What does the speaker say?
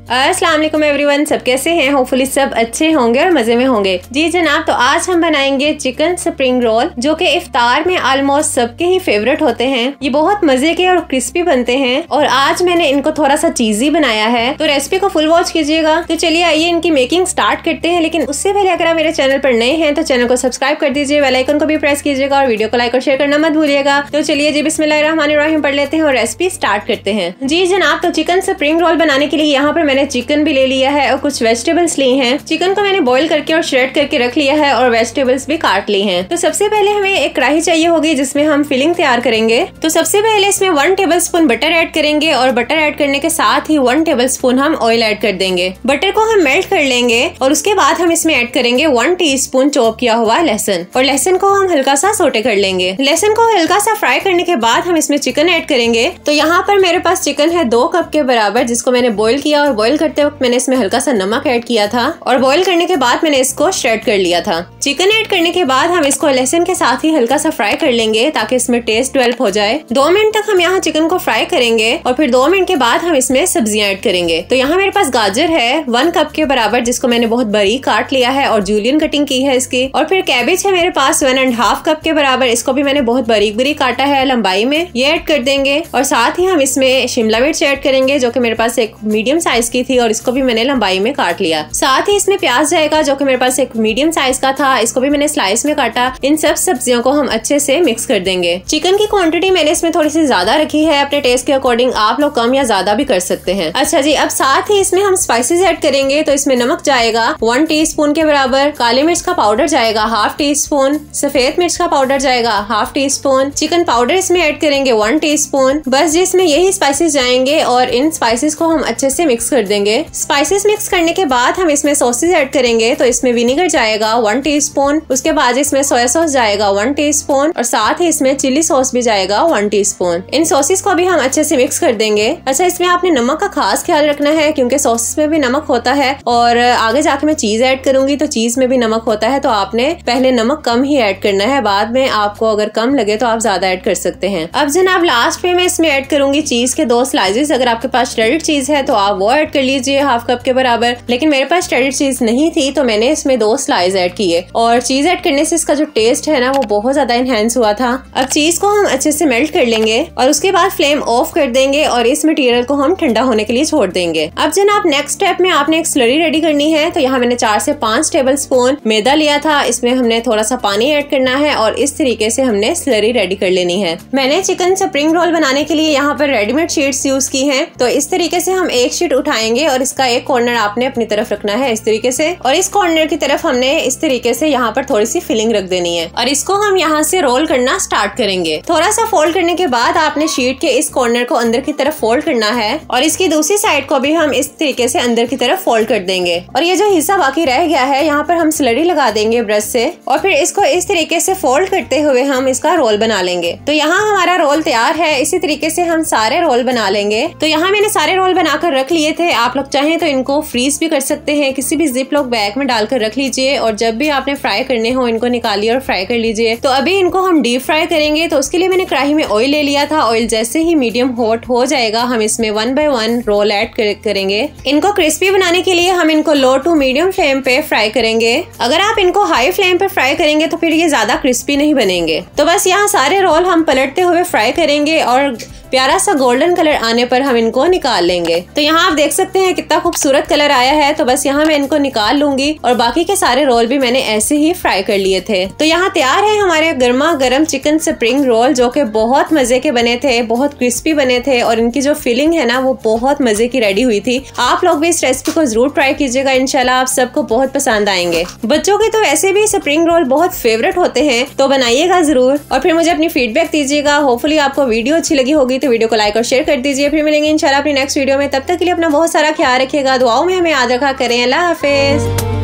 अस्सलाम वालेकुम एवरीवन, सब कैसे हैं? होपफुली सब अच्छे होंगे और मजे में होंगे। जी जनाब, तो आज हम बनाएंगे चिकन स्प्रिंग रोल, जो कि इफ्तार में ऑलमोस्ट सबके ही फेवरेट होते हैं। ये बहुत मजे के और क्रिस्पी बनते हैं और आज मैंने इनको थोड़ा सा चीजी बनाया है, तो रेसिपी को फुल वॉच कीजिएगा। तो चलिए आइए इनकी मेकिंग स्टार्ट करते हैं। लेकिन उससे पहले अगर आप मेरे चैनल पर नए हैं तो चैनल को सब्सक्राइब कर दीजिए, बेल आइकन को भी प्रेस कीजिएगा और वीडियो को लाइक और शेयर करना मत भूलिएगा। तो चलिए जी बिस्मिल्लाहिर्रहमानिर्रहीम पढ़ लेते हैं और रेसिपी स्टार्ट करते हैं। जी जनाब, तो चिकन स्प्रिंग रोल बनाने के लिए यहाँ पर मैंने चिकन भी ले लिया है और कुछ वेजिटेबल्स ली हैं। चिकन को मैंने बॉईल करके और श्रेड करके रख लिया है और वेजिटेबल्स भी काट ली हैं। तो सबसे पहले हमें एक कढ़ाई चाहिए होगी जिसमें हम फिलिंग तैयार करेंगे। तो सबसे पहले इसमें 1 टेबलस्पून बटर ऐड करेंगे और बटर ऐड करने के साथ ही 1 टेबलस्पून हम ऑयल ऐड कर देंगे। बटर को हम मेल्ट कर लेंगे और उसके बाद हम इसमें ऐड करेंगे 1 टीस्पून चॉप किया हुआ लहसुन और लहसुन को हम हल्का सा सोटे कर लेंगे। लहसुन को हल्का सा फ्राई करने के बाद हम इसमें चिकन ऐड करेंगे। तो यहाँ पर मेरे पास चिकन है 2 कप के बराबर, जिसको मैंने बॉईल किया और बॉईल करते वक्त मैंने इसमें हल्का सा नमक ऐड किया था और बॉईल करने के बाद मैंने इसको श्रेड कर लिया था। चिकन ऐड करने के बाद हम इसको लहसुन के साथ ही हल्का सा फ्राई कर लेंगे ताकि इसमें टेस्ट डेवलप हो जाए। 2 मिनट तक हम यहाँ चिकन को फ्राई करेंगे और फिर 2 मिनट के बाद हम इसमें सब्जियां ऐड करेंगे। तो यहाँ मेरे पास गाजर है 1 कप के बराबर, जिसको मैंने बहुत बारीक काट लिया है और जूलियन कटिंग की है इसकी। और फिर कैबेज है मेरे पास 1.5 कप के बराबर, इसको भी मैंने बहुत बारीक बारीक काटा है लंबाई में, ये ऐड कर देंगे। और साथ ही हम इसमें शिमला मिर्च ऐड करेंगे जो कि मेरे पास एक मीडियम साइज की थी और इसको भी मैंने लंबाई में काट लिया। साथ ही इसमें प्याज जाएगा जो कि मेरे पास एक मीडियम साइज का था, इसको भी मैंने स्लाइस में काटा। इन सब सब्जियों को हम अच्छे से मिक्स कर देंगे। चिकन की क्वांटिटी मैंने इसमें थोड़ी सी ज्यादा रखी है, अपने टेस्ट के अकॉर्डिंग आप लोग कम या ज्यादा भी कर सकते हैं। अच्छा जी, अब साथ ही इसमें हम स्पाइसेस ऐड करेंगे। तो इसमें नमक जाएगा 1 टीस्पून के बराबर, काली मिर्च का पाउडर जाएगा 1/2 टीस्पून, सफेद मिर्च का पाउडर जाएगा 1/2 टीस्पून, चिकन पाउडर इसमें ऐड करेंगे 1 टीस्पून। बस जिसमें यही स्पाइसेस जाएंगे और इन स्पाइसेस को हम अच्छे से मिक्स कर देंगे। स्पाइसेस मिक्स करने के बाद हम इसमें सॉसेस ऐड करेंगे। तो इसमें विनेगर जाएगा 1 टीस्पून, उसके बाद इसमें सोया सॉस जाएगा 1 टीस्पून और साथ ही इसमें चिली सॉस भी जाएगा 1 टीस्पून। इन सॉसेस को भी हम अच्छे से मिक्स कर देंगे। अच्छा, इसमें आपने नमक का खास ख्याल रखना है क्योंकि सॉसेस में भी नमक होता है और आगे जाके मैं चीज ऐड करूंगी तो चीज में भी नमक होता है। तो आपने पहले नमक कम ही ऐड करना है, बाद में आपको अगर कम लगे तो आप ज्यादा ऐड कर सकते हैं। अब जनाब लास्ट में मैं इसमें ऐड करूंगी चीज के 2 स्लाइसेस। अगर आपके पास श्रेडेड चीज है तो आप वो ऐड कर लीजिए 1/2 कप के बराबर, लेकिन मेरे पास श्रेडेड चीज नहीं थी तो मैंने इसमें 2 स्लाइस ऐड किए और चीज ऐड करने से इसका जो टेस्ट है ना वो बहुत ज्यादा इनहेंस हुआ था। अब चीज को हम अच्छे से मेल्ट कर लेंगे और उसके बाद फ्लेम ऑफ कर देंगे और इस मटेरियल को हम ठंडा होने के लिए छोड़ देंगे। अब जनाब नेक्स्ट स्टेप में आपने एक स्लरी रेडी करनी है। तो यहाँ मैंने 4 से 5 टेबल स्पून मैदा लिया था, इसमें हमने थोड़ा सा पानी ऐड करना है और इस तरीके से हमने स्लरी रेडी कर लेनी है। मैंने चिकन स्प्रिंग रोल बनाने के लिए यहाँ पर रेडीमेड शीट्स यूज की हैं। तो इस तरीके से हम एक शीट उठाएंगे और इसका एक कॉर्नर आपने अपनी तरफ रखना है इस तरीके से और इस कॉर्नर की तरफ हमने इस तरीके से यहाँ पर थोड़ी सी फिलिंग रख देनी है और इसको हम यहाँ से रोल करना स्टार्ट करेंगे। थोड़ा सा फोल्ड करने के बाद आपने शीट के इस कॉर्नर को अंदर की तरफ फोल्ड करना है और इसकी दूसरी साइड को भी हम इस तरीके से अंदर की तरफ फोल्ड कर देंगे। और ये जो हिस्सा बाकी रह गया है यहाँ पर हम स्लरी लगा देंगे ब्रश से और फिर इसको इस तरीके से फोल्ड करते हुए हम इसका रोल बना लेंगे। तो यहाँ हमारा रोल तैयार है। इसी तरीके से हम सारे रोल बना लेंगे। तो यहाँ मैंने सारे रोल बनाकर रख लिए थे। आप लोग चाहें तो इनको फ्रीज भी कर सकते हैं, किसी भी जिप लॉक बैग में डालकर रख लीजिए और जब भी आपने फ्राई करने हो इनको निकालिए और फ्राई कर लीजिए। तो अभी इनको हम डीप फ्राई करेंगे। तो उसके लिए मैंने कढ़ाई में ऑयल ले लिया था। ऑयल जैसे ही मीडियम हॉट हो जाएगा हम इसमें 1 बाय 1 रोल ऐड करेंगे। इनको क्रिस्पी बनाने के लिए हम इनको लो टू मीडियम फ्लेम पे फ्राई करेंगे। अगर आप इनको हाई फ्लेम पे फ्राई करेंगे तो फिर ये ज्यादा क्रिस्पी नहीं बनेंगे। तो बस यहाँ सारे रोल हम पलटते हुए फ्राई करेंगे और प्यारा सा गोल्डन कलर आने पर हम इनको निकाल लेंगे। तो यहाँ आप देख सकते हैं कितना खूबसूरत कलर आया है। तो बस यहाँ मैं इनको निकाल लूंगी और बाकी के सारे रोल भी मैंने ऐसे ही फ्राई कर लिए थे। तो यहाँ तैयार है हमारे गर्मा गर्म चिकन स्प्रिंग रोल, जो कि बहुत मजे के बने थे, बहुत क्रिस्पी बने थे और इनकी जो फिलिंग है ना वो बहुत मजे की रेडी हुई थी। आप लोग भी इस रेसिपी को जरूर ट्राई कीजिएगा, इंशाल्लाह आप सबको बहुत पसंद आएंगे। बच्चों के तो वैसे भी स्प्रिंग रोल बहुत फेवरेट होते हैं, तो बनाइएगा जरूर और फिर मुझे अपनी फीडबैक दीजिएगा। होपफुली आपको वीडियो अच्छी लगी होगी तो वीडियो को लाइक और शेयर कर दीजिए। फिर मिलेंगे इंशाल्लाह अपनी नेक्स्ट वीडियो में। तब तक के लिए अपना बहुत सारा ख्याल रखिएगा, दुआओं में हमें याद रखा करें। अल्लाह हाफिज।